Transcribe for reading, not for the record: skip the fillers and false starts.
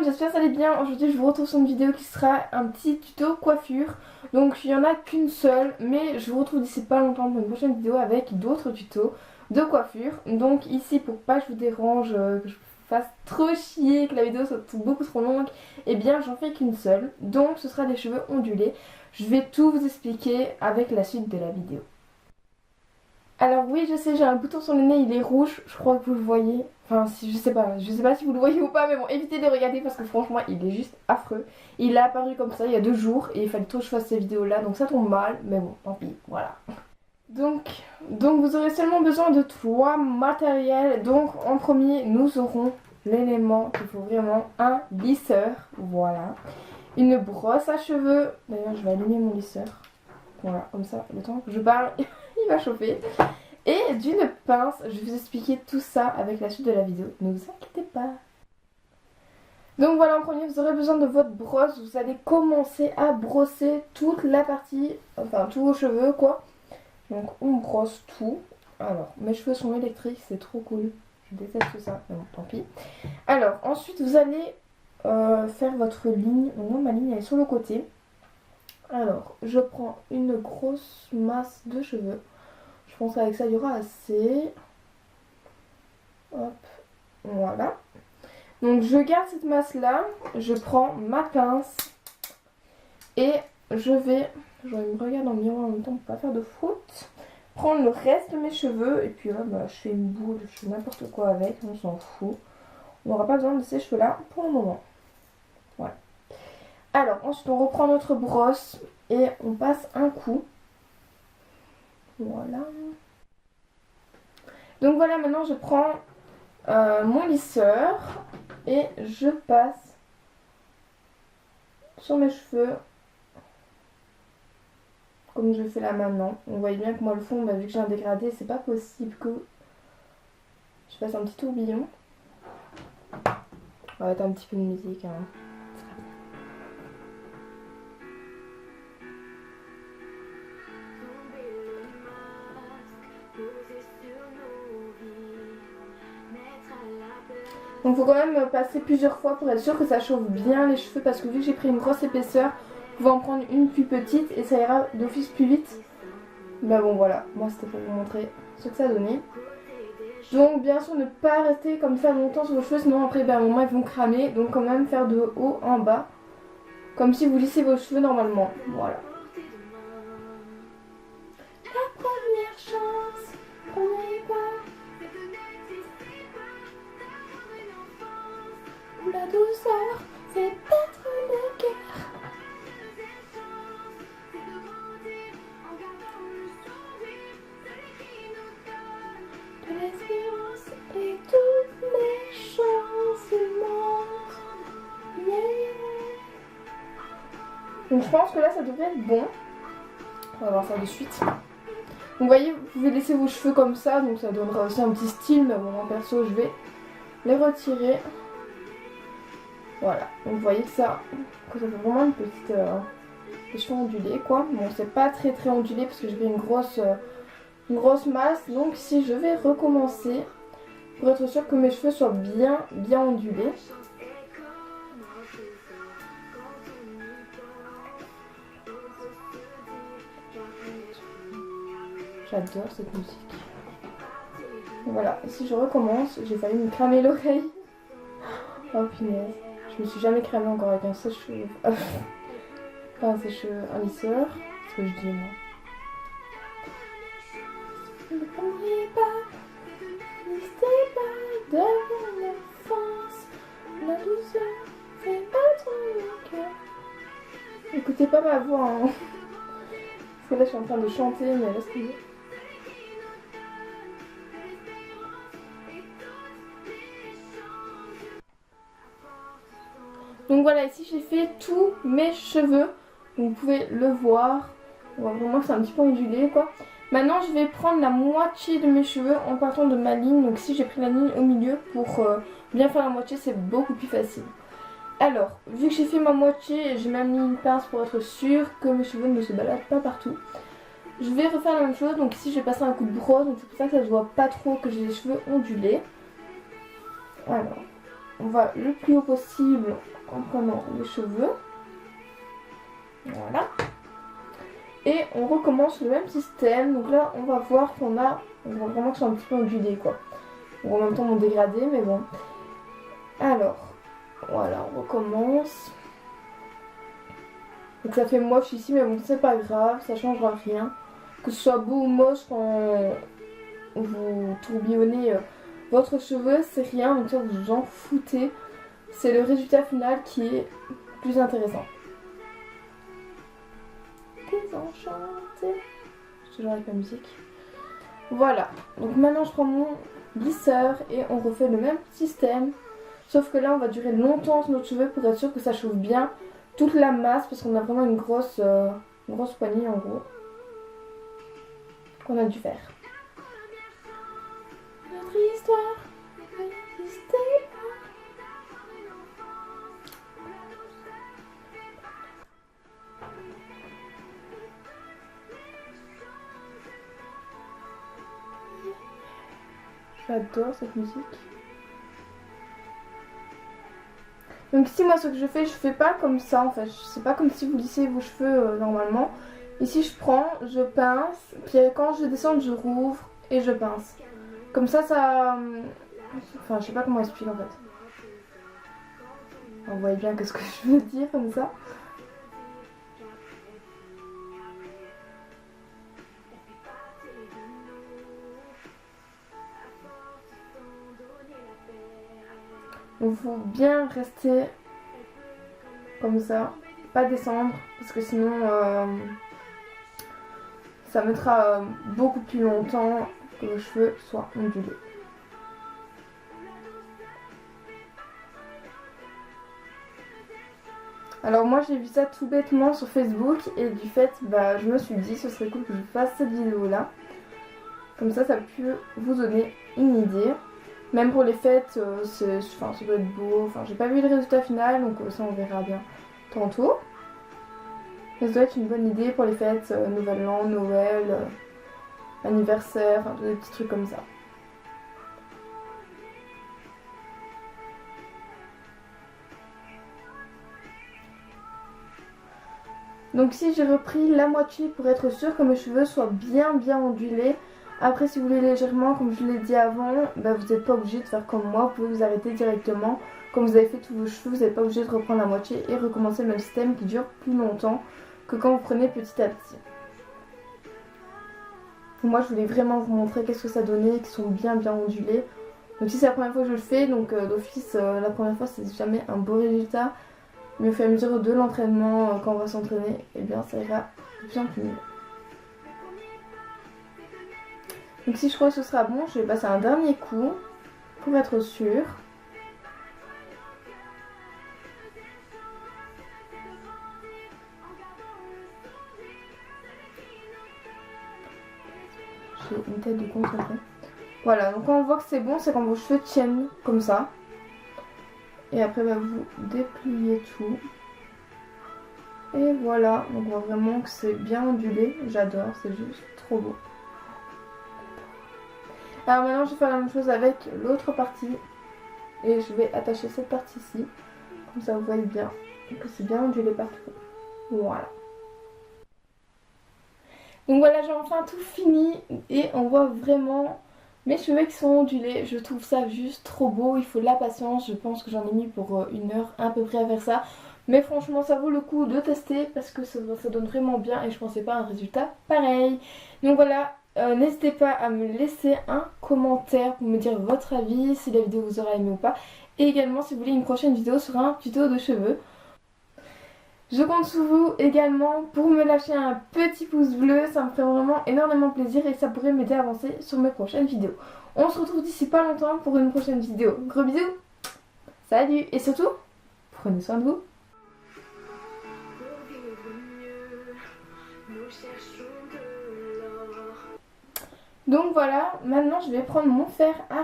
j'espère que ça allait bien. Aujourd'hui je vous retrouve sur une vidéo qui sera un petit tuto coiffure. Donc il n'y en a qu'une seule, mais je vous retrouve d'ici pas longtemps pour une prochaine vidéo avec d'autres tutos de coiffure. Donc ici, pour pas que je vous dérange, que je vous fasse trop chier, que la vidéo soit beaucoup trop longue, et bien j'en fais qu'une seule. Donc ce sera des cheveux ondulés. Je vais tout vous expliquer avec la suite de la vidéo. Alors oui, je sais, j'ai un bouton sur le nez, il est rouge, je crois que vous le voyez. Enfin, si, je sais pas si vous le voyez ou pas, mais bon, évitez de le regarder parce que franchement, il est juste affreux. Il a apparu comme ça il y a 2 jours et il fallait trop que je fasse ces vidéos là, donc ça tombe mal, mais bon, tant pis, voilà. Donc vous aurez seulement besoin de 3 matériels. Donc en premier, nous aurons l'élément qu'il faut vraiment, un lisseur, voilà. Une brosse à cheveux, d'ailleurs je vais allumer mon lisseur. Voilà, comme ça, le temps que je parle, il va chauffer. Et d'une pince, je vais vous expliquer tout ça avec la suite de la vidéo, ne vous inquiétez pas. Donc voilà, en premier, vous aurez besoin de votre brosse. Vous allez commencer à brosser toute la partie, enfin tous vos cheveux quoi. Donc on brosse tout. Alors, mes cheveux sont électriques, c'est trop cool. Je déteste ça, mais bon, tant pis. Alors, ensuite, vous allez faire votre ligne. Donc moi, ma ligne, elle est sur le côté. Alors, je prends une grosse masse de cheveux. Je pense qu'avec ça, il y aura assez. Hop, voilà. Donc, je garde cette masse-là. Je prends ma pince. Et je vais me regarder dans le miroir en même temps pour pas faire de faute. Prendre le reste de mes cheveux. Et puis là, je fais une boule, je fais n'importe quoi avec. On s'en fout. On n'aura pas besoin de ces cheveux-là pour le moment. Voilà. Alors, ensuite, on reprend notre brosse et on passe un coup. Voilà. Donc voilà, maintenant je prends mon lisseur et je passe sur mes cheveux comme je fais là maintenant. Vous voyez bien que moi le fond, vu que j'ai un dégradé, c'est pas possible que je fasse un petit tourbillon. On va mettre un petit peu de musique. Hein. Donc il faut quand même passer plusieurs fois pour être sûr que ça chauffe bien les cheveux, parce que vu que j'ai pris une grosse épaisseur, vous pouvez en prendre une plus petite et ça ira d'office plus vite. Mais bon voilà, moi c'était pour vous montrer ce que ça donnait. Donc bien sûr ne pas rester comme ça longtemps sur vos cheveux, sinon après à un moment ils vont cramer. Donc quand même faire de haut en bas, comme si vous lissez vos cheveux normalement. Voilà. La première chance, premier pas. La douceur fait battre le cœur. De l'espérance et toutes les chances montent. Yeah. Donc je pense que là ça devrait être bon. On va voir ça de suite. Donc vous voyez, vous pouvez laisser vos cheveux comme ça, donc ça donnera aussi un petit style, mais bon moi perso je vais les retirer. Voilà, donc vous voyez que ça fait vraiment une petite des cheveux ondulés quoi. Bon c'est pas très ondulé parce que j'ai pris une grosse masse. Donc si je vais recommencer pour être sûr que mes cheveux soient bien ondulés. J'adore cette musique. Voilà, et si je recommence, j'ai failli me cramer l'oreille. Oh punaise. Je me suis jamais cramée encore avec un sèche-cheveux. Pas un sèche-cheveux, un lisseur. C'est ce que je dis moi. Le premier pas, n'hésitez pas de l'enfance. La douceur fait battre le cœur. Écoutez pas ma voix hein. Parce que là je suis en train de chanter, mais laisse tomber. Donc voilà, ici j'ai fait tous mes cheveux. Vous pouvez le voir. On voit vraiment que c'est un petit peu ondulé quoi. Maintenant je vais prendre la moitié de mes cheveux en partant de ma ligne. Donc si j'ai pris la ligne au milieu pour bien faire la moitié, c'est beaucoup plus facile. Alors, vu que j'ai fait ma moitié, j'ai même mis une pince pour être sûre que mes cheveux ne se baladent pas partout. Je vais refaire la même chose. Donc ici je vais passer un coup de brosse. Donc c'est pour ça que ça se voit pas trop que j'ai les cheveux ondulés. Alors. on va le plus haut possible en prenant les cheveux. Voilà. Et on recommence le même système. Donc là, on va voir on voit vraiment que c'est un petit peu ondulé quoi. Bon, en même temps, mon dégradé, mais bon. Alors, voilà, on recommence. Donc ça fait moche ici, mais bon, c'est pas grave, ça changera rien. Que ce soit beau ou moche quand vous tourbillonnez votre cheveu, c'est rien, donc ça vous en foutez. C'est le résultat final qui est plus intéressant. Désenchanté. C'est toujours avec la musique. Voilà, donc maintenant je prends mon glisseur et on refait le même système. Sauf que là on va durer longtemps sur notre cheveu pour être sûr que ça chauffe bien toute la masse parce qu'on a vraiment une grosse poignée en gros qu'on a dû faire. Notre histoire ne n'existait pas. J'adore cette musique. Donc ici moi ce que je fais pas comme ça en fait. C'est pas comme si vous lissez vos cheveux normalement. Ici je prends, je pince, puis quand je descends je rouvre et je pince. Comme ça enfin je sais pas comment expliquer en fait. Vous voyez bien qu'est-ce que je veux dire comme ça. Il faut bien rester comme ça, pas descendre parce que sinon ça mettra beaucoup plus longtemps que vos cheveux soient ondulés. Alors moi j'ai vu ça tout bêtement sur Facebook et du fait je me suis dit ce serait cool que je fasse cette vidéo là. Comme ça peut vous donner une idée. Même pour les fêtes, ça doit être beau. Enfin, j'ai pas vu le résultat final, donc ça on verra bien tantôt. Mais ça doit être une bonne idée pour les fêtes, Nouvel An, Noël, anniversaire, enfin des petits trucs comme ça. Donc ici j'ai repris la moitié pour être sûre que mes cheveux soient bien ondulés. Après si vous voulez légèrement, comme je l'ai dit avant, vous n'êtes pas obligé de faire comme moi, vous pouvez vous arrêter directement. Comme vous avez fait tous vos cheveux, vous n'êtes pas obligé de reprendre la moitié et recommencer le même système qui dure plus longtemps que quand vous prenez petit à petit. Moi je voulais vraiment vous montrer qu'est-ce que ça donnait, qu'ils sont bien ondulés. Donc si c'est la première fois que je le fais, donc d'office la première fois c'est jamais un beau résultat. Mais au fur et à mesure de l'entraînement, quand on va s'entraîner, et bien ça ira de plus en plus mieux. Donc si je crois que ce sera bon, je vais passer un dernier coup pour être sûre. J'ai une tête de concentrée. Voilà, donc quand on voit que c'est bon, c'est quand vos cheveux tiennent comme ça. Et après vous dépliez tout. Et voilà, donc on voit vraiment que c'est bien ondulé. J'adore, c'est juste trop beau. Alors maintenant je vais faire la même chose avec l'autre partie. Et je vais attacher cette partie-ci. Comme ça vous voyez bien que c'est bien ondulé partout. Voilà. Donc voilà, j'ai enfin tout fini. Et on voit vraiment mes cheveux qui sont ondulés. Je trouve ça juste trop beau. Il faut de la patience. Je pense que j'en ai mis pour 1 heure à peu près à faire ça. Mais franchement ça vaut le coup de tester parce que ça donne vraiment bien et je pensais pas à un résultat pareil. Donc voilà, n'hésitez pas à me laisser un commentaire pour me dire votre avis, si la vidéo vous aura aimé ou pas. Et également si vous voulez une prochaine vidéo sur un tuto de cheveux. Je compte sur vous également pour me lâcher un petit pouce bleu, ça me ferait vraiment énormément plaisir et ça pourrait m'aider à avancer sur mes prochaines vidéos. On se retrouve d'ici pas longtemps pour une prochaine vidéo. Gros bisous, salut et surtout, prenez soin de vous. Donc voilà, maintenant je vais prendre mon fer à...